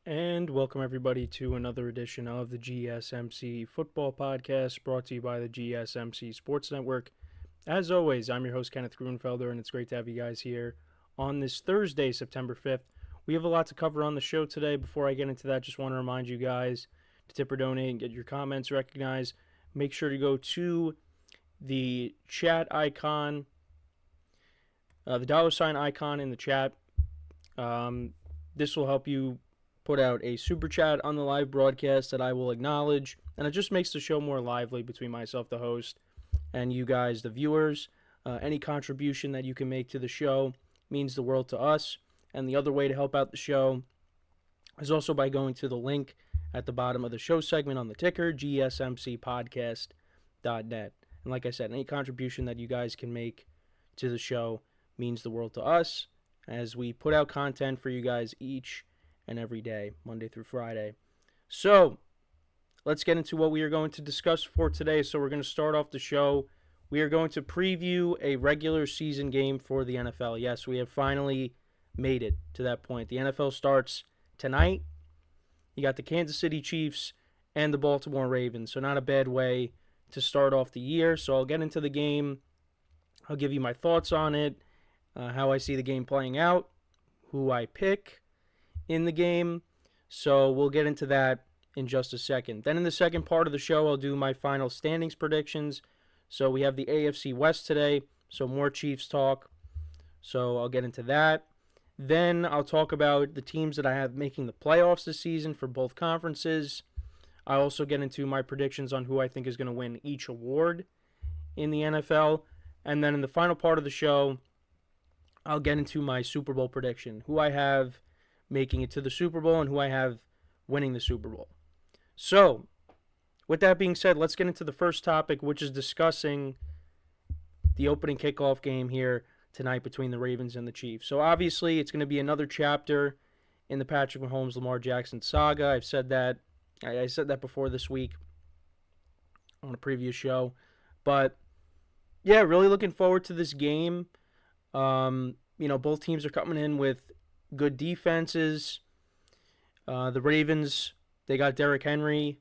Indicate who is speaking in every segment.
Speaker 1: And welcome everybody to another edition of the GSMC Football Podcast, brought to you by the GSMC Sports Network. As always, I'm your host Kenneth Grunfelder, and it's great to have you guys here on this Thursday, September 5th. We have a lot to cover on the show today. Before I get into that, just want to remind you guys to tip or donate and get your comments recognized. Make sure to go to the chat icon, the $ icon in the chat. This will help you put out a super chat on the live broadcast that I will acknowledge, and it just makes the show more lively between myself, the host, and you guys, the viewers. Any contribution that you can make to the show means the world to us, and the other way to help out the show is also by going to the link at the bottom of the show segment on the ticker, GSMCPodcast.net. And like I said, any contribution that you guys can make to the show means the world to us, as we put out content for you guys each and every day, Monday through Friday. So, let's get into what we are going to discuss for today. So, we're going to start off the show. We are going to preview a regular season game for the NFL. Yes, we have finally made it to that point. The NFL starts tonight. You got the Kansas City Chiefs and the Baltimore Ravens. So, not a bad way to start off the year. So, I'll get into the game. I'll give you my thoughts on it, how I see the game playing out, who I pick in the game. So we'll get into that in just a second. Then in the second part of the show, I'll do my final standings predictions. So we have the AFC West today, so more Chiefs talk. So I'll get into that. Then I'll talk about the teams that I have making the playoffs this season for both conferences. I also get into my predictions on who I think is going to win each award in the NFL. And then in the final part of the show, I'll get into my Super Bowl prediction, who I have making it to the Super Bowl and who I have winning the Super Bowl. So, with that being said, let's get into the first topic, which is discussing the opening kickoff game here tonight between the Ravens and the Chiefs. So, obviously, it's going to be another chapter in the Patrick Mahomes, Lamar Jackson saga. I've said that. I said that before this week on a previous show. But, yeah, really looking forward to this game. Both teams are coming in with good defenses. The Ravens, they got Derrick Henry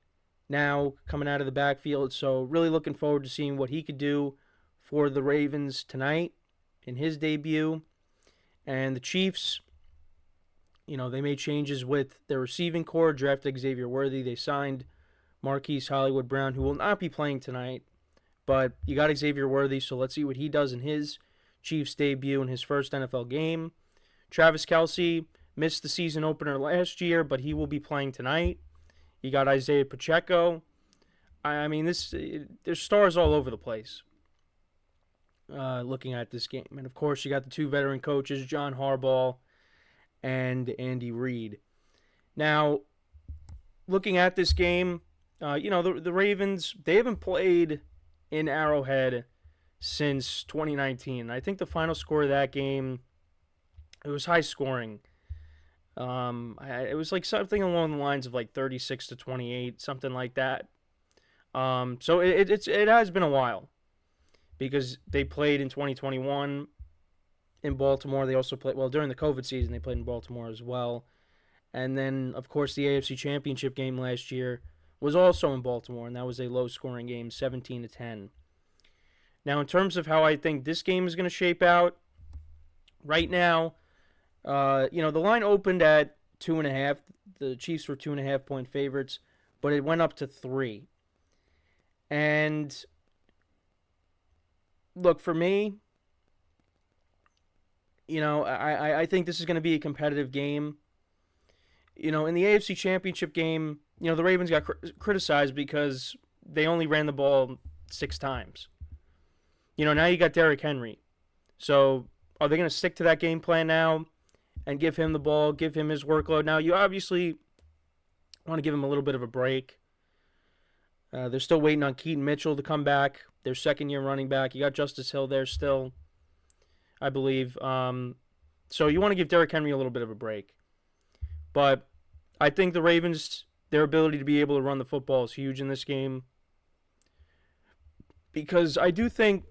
Speaker 1: now coming out of the backfield. So really looking forward to seeing what he could do for the Ravens tonight in his debut. And the Chiefs, they made changes with their receiving core, drafted Xavier Worthy. They signed Marquise Hollywood Brown, who will not be playing tonight. But you got Xavier Worthy, so let's see what he does in his Chiefs debut in his first NFL game. Travis Kelce missed the season opener last year, but he will be playing tonight. You got Isaiah Pacheco. I mean, there's stars all over the place looking at this game. And, of course, you got the two veteran coaches, John Harbaugh and Andy Reid. Now, looking at this game, the Ravens, they haven't played in Arrowhead since 2019. I think the final score of that game, it was high scoring. It was like something along the lines of like 36-28, something like that. So it has been a while because they played in 2021 in Baltimore. They also played, during the COVID season, they played in Baltimore as well. And then, of course, the AFC Championship game last year was also in Baltimore, and that was a low-scoring game, 17-10. Now, in terms of how I think this game is going to shape out, right now, the line opened at 2.5. The Chiefs were 2.5-point favorites, but it went up to 3. And look, for me, I think this is going to be a competitive game. In the AFC Championship game, the Ravens got criticized because they only ran the ball 6 times. Now you got Derrick Henry. So are they going to stick to that game plan now and give him the ball, give him his workload? Now, you obviously want to give him a little bit of a break. They're still waiting on Keaton Mitchell to come back, their second-year running back. You got Justice Hill there still, I believe. So you want to give Derrick Henry a little bit of a break. But I think the Ravens, their ability to be able to run the football is huge in this game. Because I do think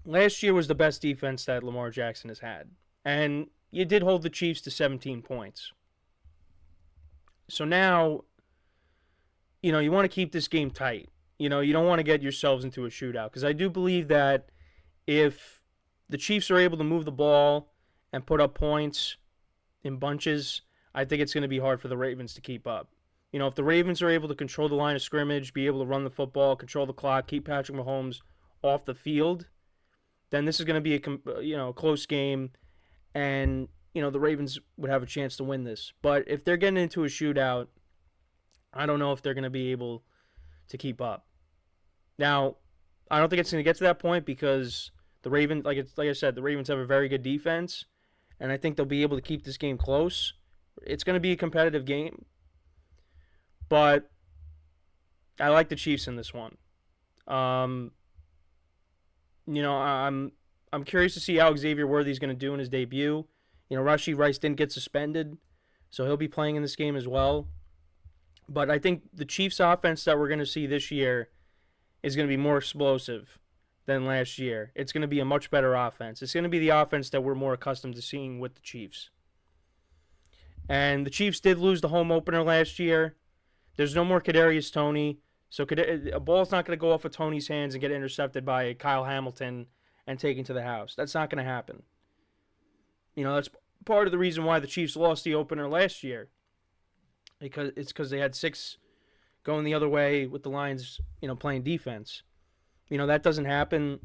Speaker 1: last year was the best defense that Lamar Jackson has had. And you did hold the Chiefs to 17 points. So now, you want to keep this game tight. You don't want to get yourselves into a shootout, because I do believe that if the Chiefs are able to move the ball and put up points in bunches, I think it's going to be hard for the Ravens to keep up. If the Ravens are able to control the line of scrimmage, be able to run the football, control the clock, keep Patrick Mahomes off the field, then this is going to be a close game, and the Ravens would have a chance to win this. But if they're getting into a shootout, I don't know if they're going to be able to keep up. Now, I don't think it's going to get to that point, because the Ravens, like I said, the Ravens have a very good defense, and I think they'll be able to keep this game close. It's going to be a competitive game, but I like the Chiefs in this one. I'm curious to see how Xavier Worthy's going to do in his debut. Rashee Rice didn't get suspended, so he'll be playing in this game as well. But I think the Chiefs' offense that we're going to see this year is going to be more explosive than last year. It's going to be a much better offense. It's going to be the offense that we're more accustomed to seeing with the Chiefs. And the Chiefs did lose the home opener last year. There's no more Kadarius Toney, so a ball's not going to go off of Toney's hands and get intercepted by Kyle Hamilton and taken to the house. That's not going to happen. That's part of the reason why the Chiefs lost the opener last year. Because they had 6 going the other way with the Lions, playing defense. That doesn't happen.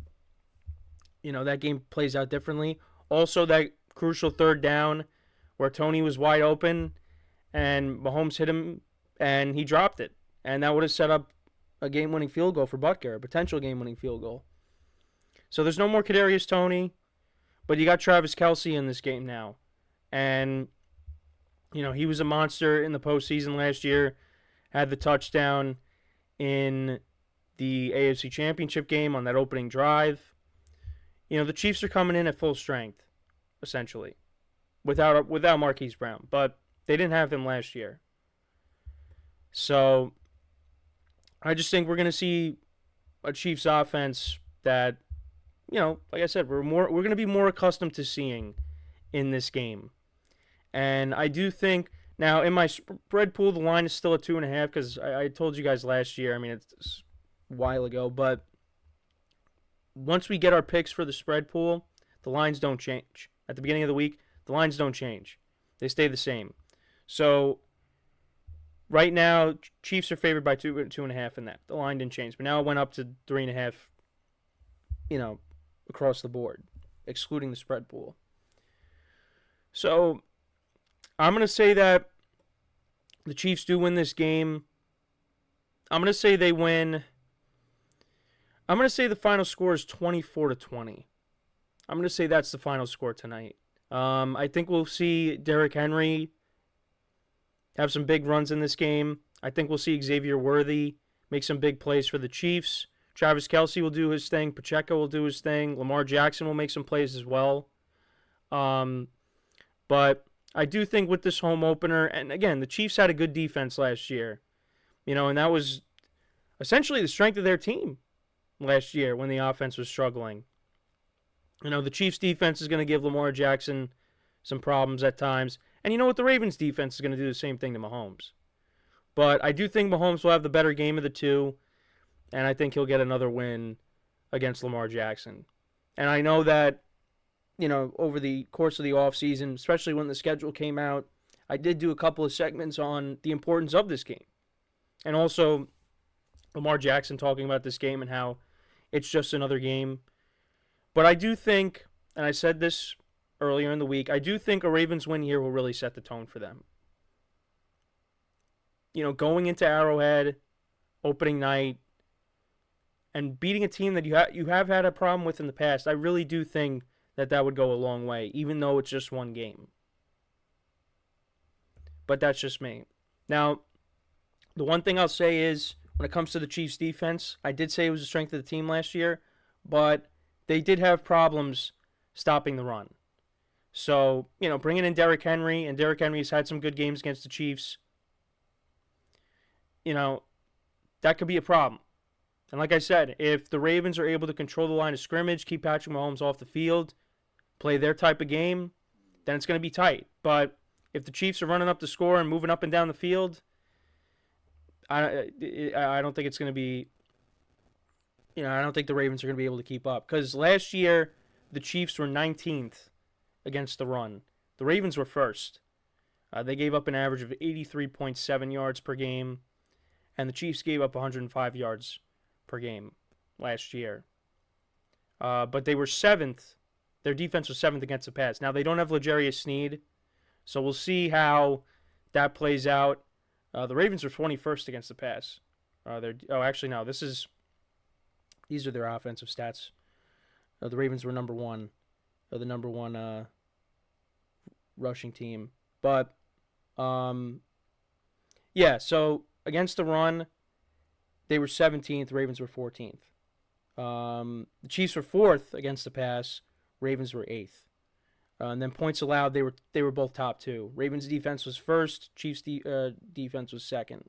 Speaker 1: That game plays out differently. Also, that crucial third down where Toney was wide open and Mahomes hit him and he dropped it. And that would have set up a game-winning field goal for Butker, a potential game-winning field goal. So there's no more Kadarius Toney, but you got Travis Kelce in this game now. And he was a monster in the postseason last year, had the touchdown in the AFC Championship game on that opening drive. The Chiefs are coming in at full strength, essentially, without Marquise Brown, but they didn't have him last year. So I just think we're going to see a Chiefs offense that, like I said, we're going to be more accustomed to seeing in this game. And I do think, now in my spread pool, the line is still at 2.5, because I told you guys last year, it's a while ago, but once we get our picks for the spread pool, the lines don't change. At the beginning of the week, the lines don't change. They stay the same. So right now, Chiefs are favored by 2.5 in that. The line didn't change, but now it went up to 3.5, across the board, excluding the spread pool. So I'm going to say that the Chiefs do win this game. I'm going to say they win. I'm going to say the final score is 24-20. I'm going to say that's the final score tonight. I think we'll see Derrick Henry have some big runs in this game. I think we'll see Xavier Worthy make some big plays for the Chiefs. Travis Kelce will do his thing. Pacheco will do his thing. Lamar Jackson will make some plays as well. But I do think with this home opener, and again, the Chiefs had a good defense last year, and that was essentially the strength of their team last year when the offense was struggling. The Chiefs defense is going to give Lamar Jackson some problems at times. And you know what? The Ravens defense is going to do the same thing to Mahomes. But I do think Mahomes will have the better game of the two, and I think he'll get another win against Lamar Jackson. And I know that, over the course of the offseason, especially when the schedule came out, I did do a couple of segments on the importance of this game. And also Lamar Jackson talking about this game and how it's just another game. But I do think, and I said this earlier in the week, I do think a Ravens win here will really set the tone for them. Going into Arrowhead, opening night, and beating a team that you have had a problem with in the past, I really do think that would go a long way, even though it's just one game. But that's just me. Now, the one thing I'll say is, when it comes to the Chiefs' defense, I did say it was the strength of the team last year, but they did have problems stopping the run. So, bringing in Derrick Henry, and Derrick Henry has had some good games against the Chiefs, that could be a problem. And like I said, if the Ravens are able to control the line of scrimmage, keep Patrick Mahomes off the field, play their type of game, then it's going to be tight. But if the Chiefs are running up the score and moving up and down the field, I don't think it's going to be, I don't think the Ravens are going to be able to keep up. Because last year, the Chiefs were 19th against the run. The Ravens were first. They gave up an average of 83.7 yards per game, and the Chiefs gave up 105 yards per game last year. But they were 7th. Their defense was 7th against the pass. Now, they don't have L'Jarius Sneed, so we'll see how that plays out. The Ravens were 21st against the pass. These are their offensive stats. The Ravens were number one rushing team. But, so against the run, they were 17th, Ravens were 14th. The Chiefs were 4th against the pass, Ravens were 8th. And then points allowed, they were both top 2. Ravens defense was first, Chiefs defense was second.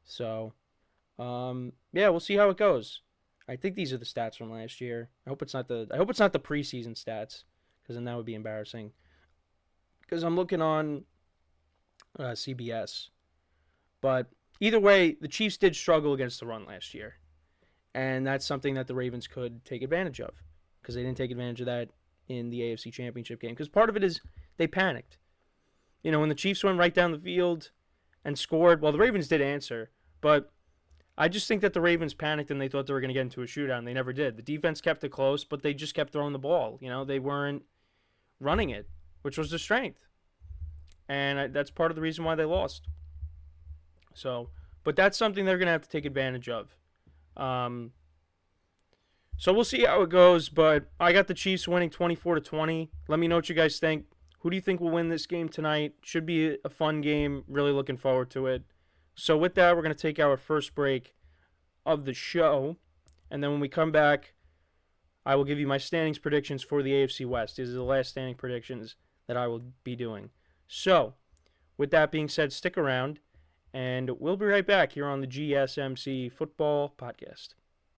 Speaker 1: So, we'll see how it goes. I think these are the stats from last year. I hope it's not the preseason stats, because then that would be embarrassing. Because I'm looking on CBS. But either way, the Chiefs did struggle against the run last year. And that's something that the Ravens could take advantage of, because they didn't take advantage of that in the AFC Championship game. Because part of it is they panicked. When the Chiefs went right down the field and scored, well, the Ravens did answer. But I just think that the Ravens panicked and they thought they were going to get into a shootout, and they never did. The defense kept it close, but they just kept throwing the ball. They weren't running it, which was their strength. And that's part of the reason why they lost. But that's something they're going to have to take advantage of. So we'll see how it goes, but I got the Chiefs winning 24-20. Let me know what you guys think. Who do you think will win this game tonight? Should be a fun game. Really looking forward to it. So with that, we're going to take our first break of the show. And then when we come back, I will give you my standings predictions for the AFC West. These are the last standing predictions that I will be doing. So, with that being said, stick around, and we'll be right back here on the GSMC Football Podcast.